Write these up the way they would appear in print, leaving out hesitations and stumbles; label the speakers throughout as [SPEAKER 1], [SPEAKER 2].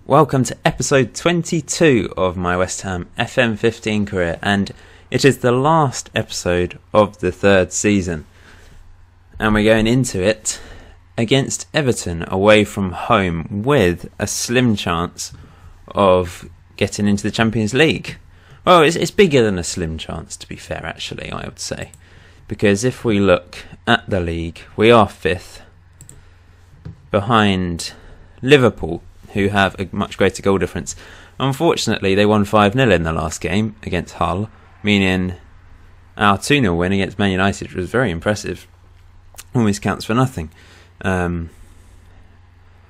[SPEAKER 1] welcome to episode 22 of my West Ham FM15 career, and it is the last episode of the third season, and we're going into it against Everton away from home with a slim chance of getting into the Champions League. Well, it's bigger than a slim chance, to be fair, actually, I would say, because if we look at the league, we are fifth behind Liverpool, who have a much greater goal difference. Unfortunately, they won 5-0 in the last game against Hull, meaning our 2-0 win against Man United was very impressive. Almost counts for nothing.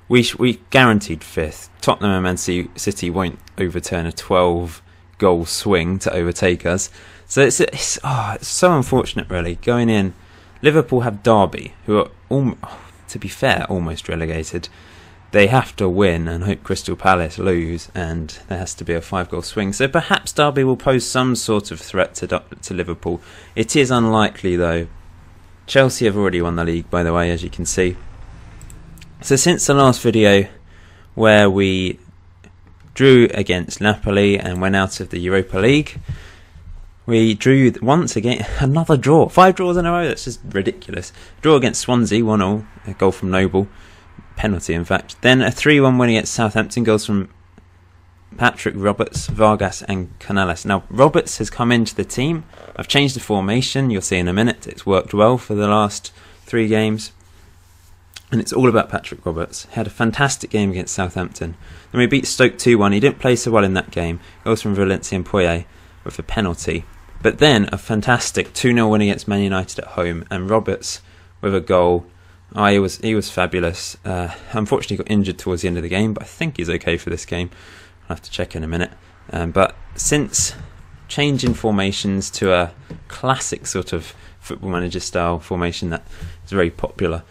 [SPEAKER 1] We guaranteed fifth. Tottenham and Man City won't overturn a 12-goal swing to overtake us. So it's so unfortunate, really. Going in, Liverpool have Derby, who are, to be fair, almost relegated. They have to win and hope Crystal Palace lose, and there has to be a 5-goal swing. So perhaps Derby will pose some sort of threat to Liverpool. It is unlikely, though. Chelsea have already won the league, by the way, as you can see. So since the last video, where we drew against Napoli and went out of the Europa League, we drew once again, another draw. 5 draws in a row, that's just ridiculous. Draw against Swansea, 1-1, a goal from Noble. Penalty, in fact. Then a 3-1 win against Southampton, goals from Patrick, Roberts, Vargas and Canales. Now, Roberts has come into the team. I've changed the formation, you'll see in a minute. It's worked well for the last 3 games. And it's all about Patrick Roberts. He had a fantastic game against Southampton. Then we beat Stoke 2-1. He didn't play so well in that game. Goals from Valencia and Poyet with a penalty. But then a fantastic 2-0 win against Man United at home. And Roberts with a goal. He was fabulous. Unfortunately, he got injured towards the end of the game, but I think he's okay for this game. I'll have to check in a minute. But since changing formations to a classic sort of football manager style formation that is very popular,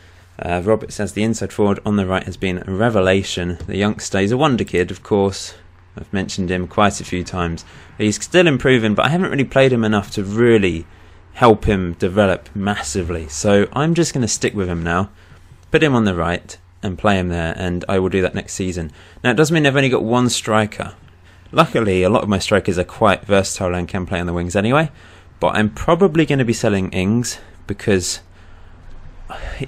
[SPEAKER 1] Roberts as the inside forward on the right has been a revelation. The youngster, he's a wonder kid, of course. I've mentioned him quite a few times. He's still improving, but I haven't really played him enough to really help him develop massively. So I'm just going to stick with him now, put him on the right and play him there, and I will do that next season. Now, it does mean I've only got one striker. Luckily, a lot of my strikers are quite versatile and can play on the wings anyway, but I'm probably going to be selling Ings because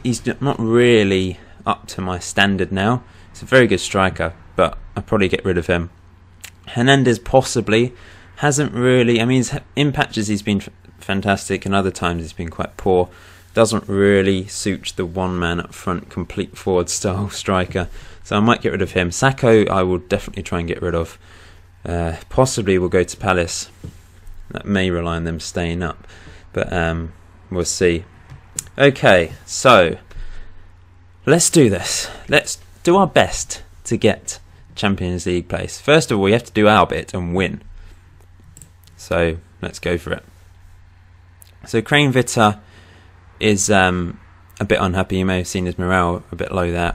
[SPEAKER 1] he's not really up to my standard now. He's a very good striker, but I'll probably get rid of him. Hernandez possibly hasn't really, in patches he's been fantastic, and other times he's been quite poor. Doesn't really suit the one man up front, complete forward style striker, so I might get rid of him. Sacco I will definitely try and get rid of. Possibly will go to Palace. That may rely on them staying up, but we'll see. Okay, so let's do this. Let's do our best to get Champions League place. First of all, we have to do our bit and win, so let's go for it. So Crane Vitta is a bit unhappy. You may have seen his morale a bit low there.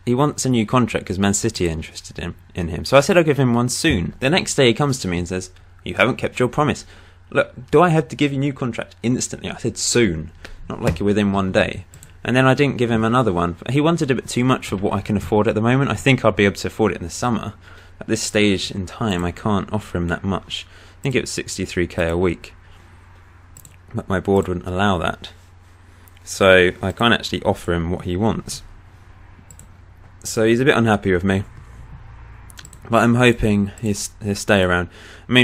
[SPEAKER 1] He wants a new contract because Man City are interested in him. So I said I'll give him one soon. The next day he comes to me and says, "You haven't kept your promise. Look, do I have to give you a new contract instantly?" I said soon, not like within one day. And then I didn't give him another one. He wanted a bit too much for what I can afford at the moment. I think I'll be able to afford it in the summer. At this stage in time, I can't offer him that much. I think it was 63k a week. But my board wouldn't allow that, so I can't actually offer him what he wants. So he's a bit unhappy with me, but I'm hoping he'll stay around.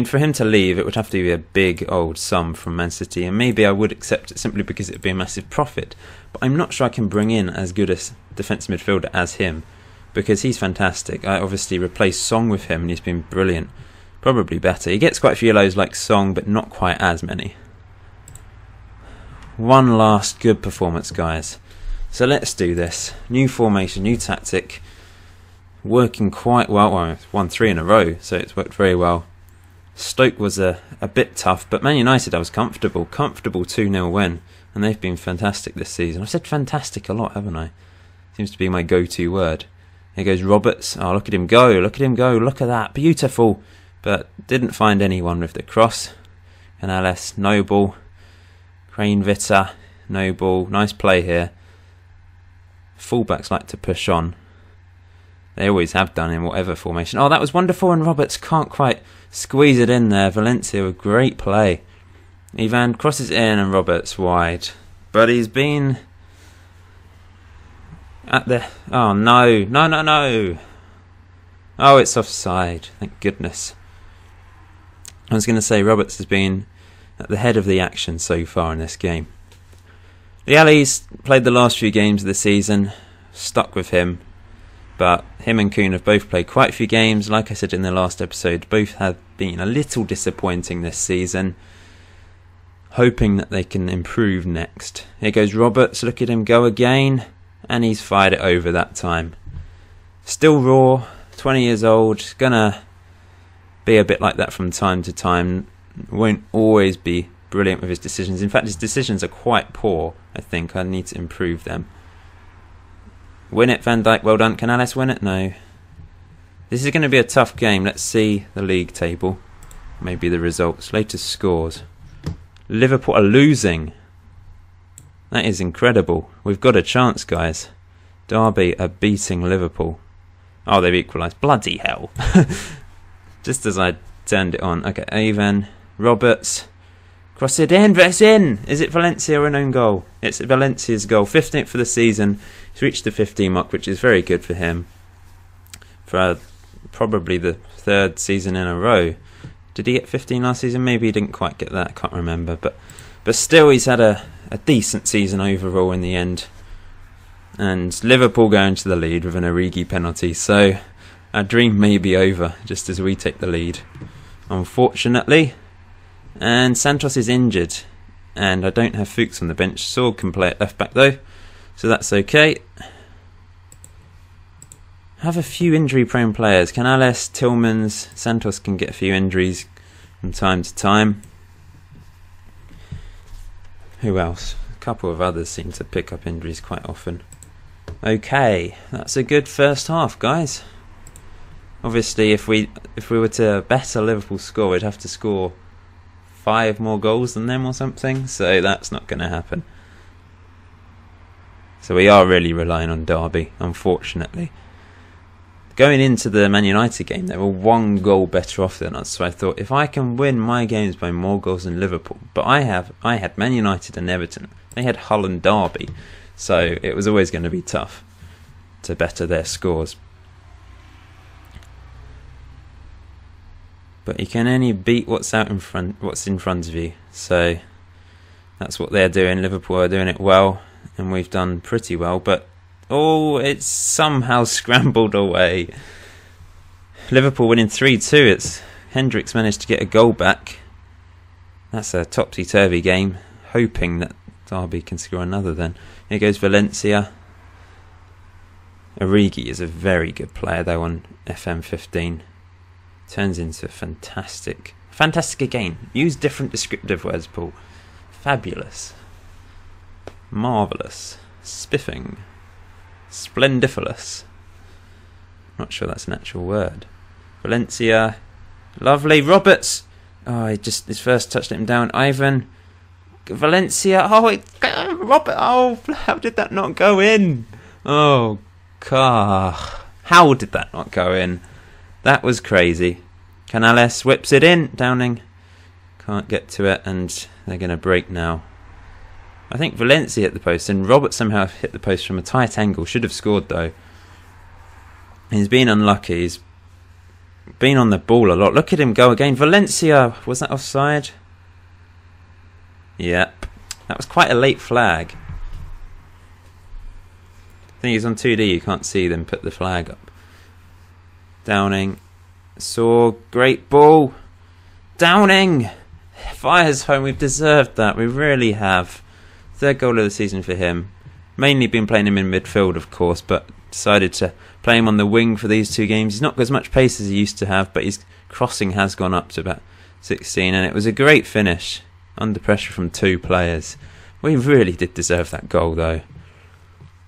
[SPEAKER 1] For him to leave, it would have to be a big old sum from Man City, and maybe I would accept it simply because it would be a massive profit, but I'm not sure I can bring in as good a defensive midfielder as him, because he's fantastic. I obviously replaced Song with him and he's been brilliant, probably better. He gets quite a few yellows like Song, but not quite as many. One last good performance, guys. So let's do this. New formation, new tactic. Working quite well. Well, it's won 3 in a row, so it's worked very well. Stoke was a bit tough, but Man United I was comfortable 2-0 win, and they've been fantastic this season. I've said fantastic a lot, haven't I? Seems to be my go-to word. Here goes Roberts. Oh, look at him go, look at him go, look at that, beautiful. But didn't find anyone with the cross. Canales, Noble, Crane Vitta, Noble, nice play here. Fullbacks like to push on. They always have done in whatever formation. Oh, that was wonderful, and Roberts can't quite squeeze it in there. Valencia with great play. Ivan crosses in and Roberts wide. But he's been at the... Oh, no. No. Oh, it's offside. Thank goodness. I was going to say Roberts has been at the head of the action so far in this game. The Allies played the last few games of the season. Stuck with him. But him and Kuhn have both played quite a few games. Like I said in the last episode, both have been a little disappointing this season. Hoping that they can improve next. Here goes Roberts, look at him go again. And he's fired it over that time. Still raw, 20 years old. Gonna be a bit like that from time to time. Won't always be brilliant with his decisions. In fact, his decisions are quite poor, I think. I need to improve them. Win it, Van Dijk, well done. Can Alice win it? No. This is going to be a tough game. Let's see the league table. Maybe the results. Latest scores. Liverpool are losing. That is incredible. We've got a chance, guys. Derby are beating Liverpool. Oh, they've equalised. Bloody hell. Just as I turned it on. Okay, Ivan, Roberts. Cross it in. It's in. Is it Valencia or an own goal? It's Valencia's goal. 15th for the season. He's reached the 15 mark, which is very good for him. For probably the third season in a row. Did he get 15 last season? Maybe he didn't quite get that. I can't remember. But still, he's had a decent season overall in the end. And Liverpool going to the lead with an Origi penalty. So our dream may be over just as we take the lead. Unfortunately. And Santos is injured. And I don't have Fuchs on the bench. Sorg can play at left back though. So that's okay. Have a few injury prone players. Canales, Tillmans, Santos can get a few injuries from time to time. Who else? A couple of others seem to pick up injuries quite often. Okay, that's a good first half, guys. Obviously, if we were to better Liverpool's score, we'd have to score 5 more goals than them or something. So that's not going to happen. So we are really relying on Derby, unfortunately. Going into the Man United game, they were 1 goal better off than us. So I thought, if I can win my games by more goals than Liverpool, but I had Man United and Everton. They had Hull and Derby, so it was always going to be tough to better their scores. But you can only beat what's in front of you. So that's what they're doing. Liverpool are doing it well, and we've done pretty well, but oh, it's somehow scrambled away. Liverpool winning 3-2. It's Hendricks managed to get a goal back. That's a topsy-turvy game. Hoping that Derby can score another then. Here goes Valencia. Origi is a very good player though on FM15. Turns into a fantastic again. Use different descriptive words, Paul. Fabulous. Marvellous. Spiffing. Splendiferous. Not sure that's an actual word. Valencia. Lovely. Roberts. Oh, his first touch let him down. Ivan. Valencia. Oh, Robert. Oh, how did that not go in? Oh, God. How did that not go in? That was crazy. Canales whips it in. Downing. Can't get to it, and they're going to break now. I think Valencia hit the post, and Robert somehow hit the post from a tight angle. Should have scored, though. He's been unlucky. He's been on the ball a lot. Look at him go again. Valencia! Was that offside? Yep. That was quite a late flag. I think he's on 2D. You can't see them put the flag up. Downing. Saw. Great ball. Downing! Fires home. We've deserved that. We really have. 3rd goal of the season for him. Mainly been playing him in midfield, of course, but decided to play him on the wing for these 2 games. He's not got as much pace as he used to have, but his crossing has gone up to about 16, and it was a great finish under pressure from 2 players. We really did deserve that goal, though.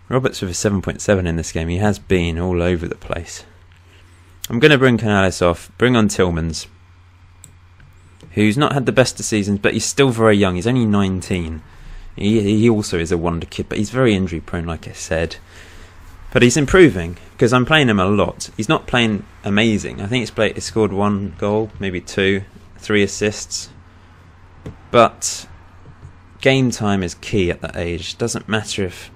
[SPEAKER 1] Roberts with a 7.7 in this game. He has been all over the place. I'm going to bring Canales off, bring on Tillmans, who's not had the best of seasons, but he's still very young. He's only 19. He also is a wonder kid, but he's very injury prone, like I said. But he's improving. because I'm playing him a lot. He's not playing amazing. I think he's scored 1 goal, maybe 2, 3 assists. But game time is key at that age. Doesn't matter if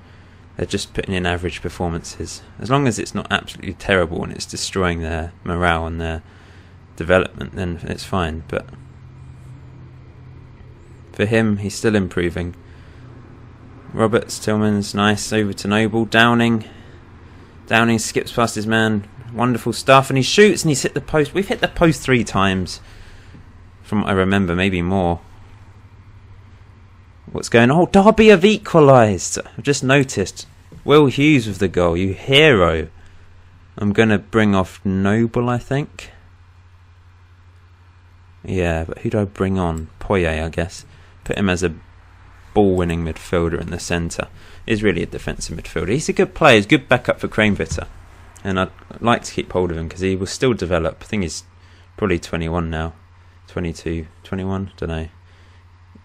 [SPEAKER 1] they're just putting in average performances. As long as it's not absolutely terrible and it's destroying their morale and their development, then it's fine. But for him, he's still improving. Roberts, Tillmans, nice, over to Noble. Downing skips past his man. Wonderful stuff, and he shoots and he's hit the post. We've hit the post 3 times, from what I remember, maybe more. What's going on? Oh, Derby have equalised. I've just noticed. Will Hughes with the goal. You hero. I'm going to bring off Noble, I think. Yeah, but who do I bring on? Poyet, I guess. Put him as a ball-winning midfielder in the centre. He's really a defensive midfielder. He's a good player. He's a good backup for Kranevitter. And I'd like to keep hold of him because he will still develop. I think he's probably 21 now. 22, 21, don't know.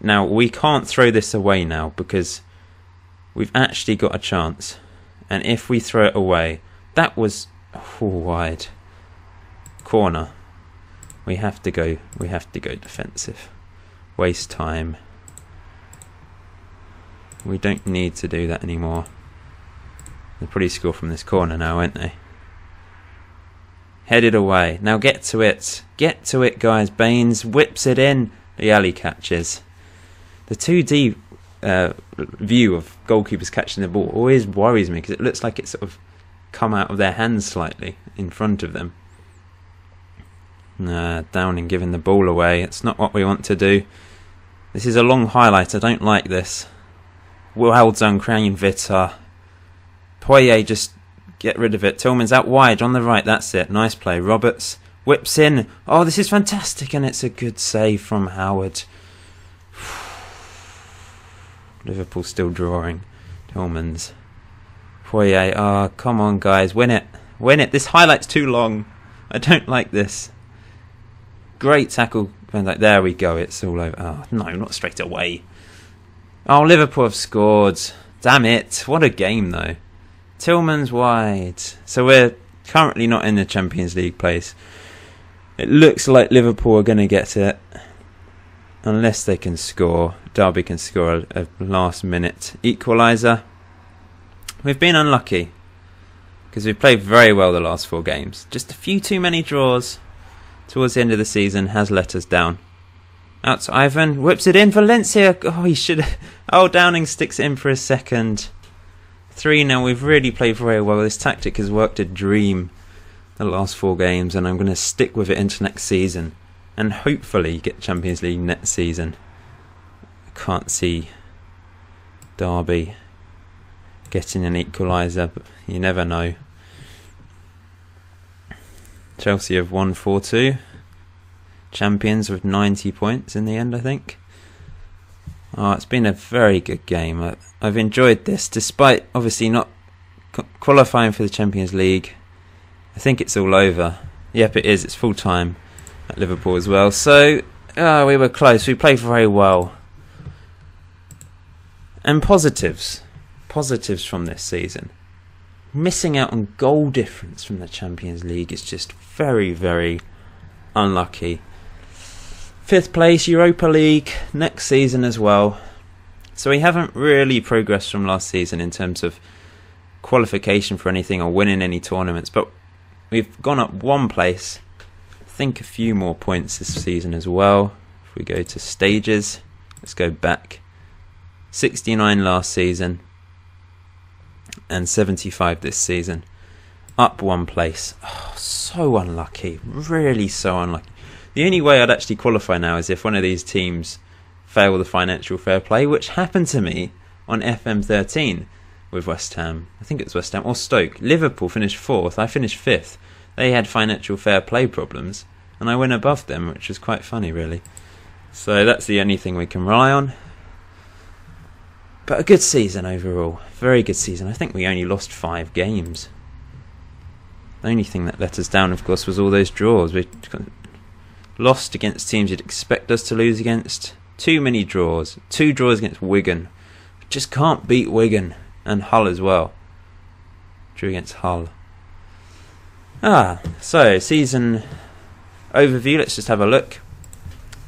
[SPEAKER 1] Now, we can't throw this away now because we've actually got a chance. And if we throw it away, that was wide. Corner. We have to go defensive. Waste time. We don't need to do that anymore. They'll probably score from this corner now, won't they? Headed away. Now get to it. Get to it, guys. Baines whips it in. The alley catches. The 2D view of goalkeepers catching the ball always worries me because it looks like it's sort of come out of their hands slightly in front of them. Downing giving the ball away. It's not what we want to do. This is a long highlight. I don't like this. Well done, Kranevitter. Poyet, just get rid of it. Tillman's out wide on the right. That's it. Nice play. Roberts whips in. Oh, this is fantastic, and it's a good save from Howard. Liverpool still drawing. Tillmans. Poyet. Oh, come on, guys. Win it. Win it. This highlight's too long. I don't like this. Great tackle. There we go. It's all over. Oh, no, not straight away. Oh, Liverpool have scored. Damn it. What a game, though. Tillman's wide. So we're currently not in the Champions League place. It looks like Liverpool are going to get it. Unless they can score. Derby can score a last-minute equaliser. We've been unlucky. Because we've played very well the last 4 games. Just a few too many draws towards the end of the season has let us down. Out to Ivan. Whips it in. Valencia. Oh, he should have. Oh, Downing sticks it in for a second. 3-0. We've really played very well. This tactic has worked a dream the last 4 games. And I'm going to stick with it into next season. And hopefully get Champions League next season. I can't see Derby getting an equaliser, but you never know. Chelsea have won 4-2. Champions with 90 points in the end, I think. Oh, it's been a very good game. I've enjoyed this, despite obviously not qualifying for the Champions League. I think it's all over. Yep, it is. It's full time at Liverpool as well. So, we were close. We played very well. And positives. Positives from this season. Missing out on goal difference from the Champions League is just very, very unlucky. 5th place, Europa League, next season as well. So we haven't really progressed from last season in terms of qualification for anything or winning any tournaments. But we've gone up 1 place. I think a few more points this season as well. If we go to stages, let's go back. 69 last season. And 75 this season. Up 1 place. Oh, so unlucky. Really so unlucky. The only way I'd actually qualify now is if one of these teams fail the financial fair play, which happened to me on FM15 with West Ham. I think it was West Ham or Stoke. Liverpool finished 4th. I finished 5th. They had financial fair play problems. And I went above them, which was quite funny, really. So that's the only thing we can rely on. But a good season overall. Very good season. I think we only lost 5 games. The only thing that let us down, of course, was all those draws. We lost against teams you'd expect us to lose against. Too many draws. 2 draws against Wigan. We just can't beat Wigan. And Hull as well. Drew against Hull. So season overview, let's just have a look.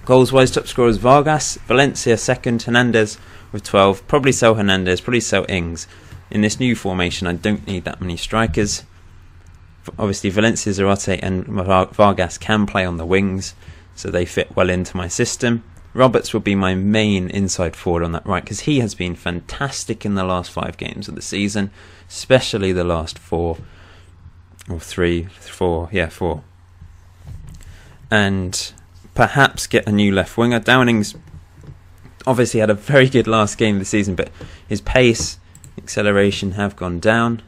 [SPEAKER 1] Goals wise, top scorers Vargas, Valencia second, Hernandez with 12, probably sell Hernandez, probably sell Ings. In this new formation I don't need that many strikers. Obviously Valencia, Zarate and Vargas can play on the wings, so they fit well into my system. Roberts will be my main inside forward on that right, because he has been fantastic in the last 5 games of the season, especially the last 4. And perhaps get a new left winger. Downing's obviously had a very good last game of the season, but his pace, acceleration have gone down.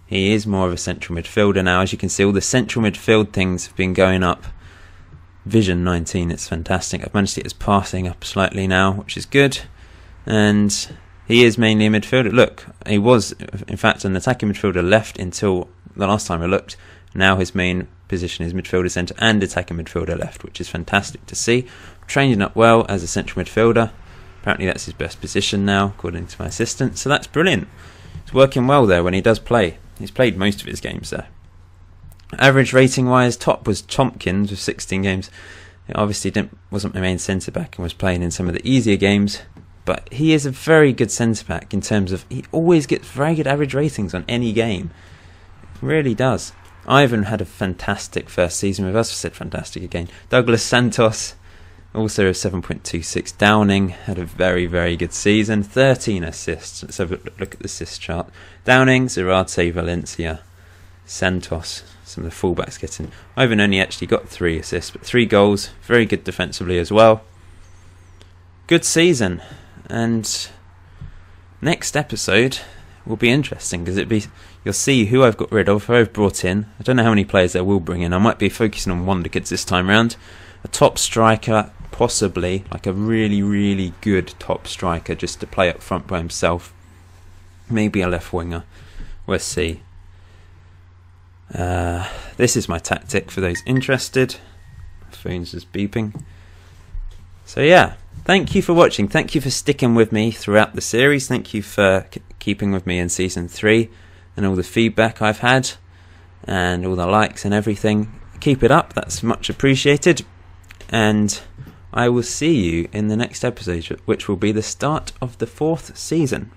[SPEAKER 1] He is more of a central midfielder now. As you can see, all the central midfield things have been going up. Vision 19, it's fantastic. I've managed to get his passing up slightly now, which is good. And he is mainly a midfielder. Look, he was, in fact, an attacking midfielder left until the last time I looked. Now his main position is midfielder centre and attacking midfielder left, which is fantastic to see. Training up well as a central midfielder. Apparently that's his best position now, according to my assistant. So that's brilliant. It's working well there when he does play. He's played most of his games there. Average rating wise, top was Tompkins with 16 games. He obviously wasn't my main centre back and was playing in some of the easier games, but he is a very good centre back in terms of he always gets very good average ratings on any game. Really does. Ivan had a fantastic first season with us. I said fantastic again. Douglas Santos also a 7.26. Downing had a very, very good season. 13 assists. Let's have a look at the assist chart. Downing, Zarate, Valencia, Santos. Some of the fullbacks getting. Ivan only actually got 3 assists, but 3 goals. Very good defensively as well. Good season. And next episode will be interesting, because you'll see who I've got rid of, who I've brought in. I don't know how many players I will bring in. I might be focusing on wonder kids this time round. A top striker, possibly, like a really, really good top striker, just to play up front by himself. Maybe a left winger. We'll see. This is my tactic for those interested. My phone's just beeping. So yeah, thank you for watching. Thank you for sticking with me throughout the series. Thank you for keeping with me in season 3 and all the feedback I've had and all the likes and everything. Keep it up, that's much appreciated. And I will see you in the next episode, which will be the start of the 4th season.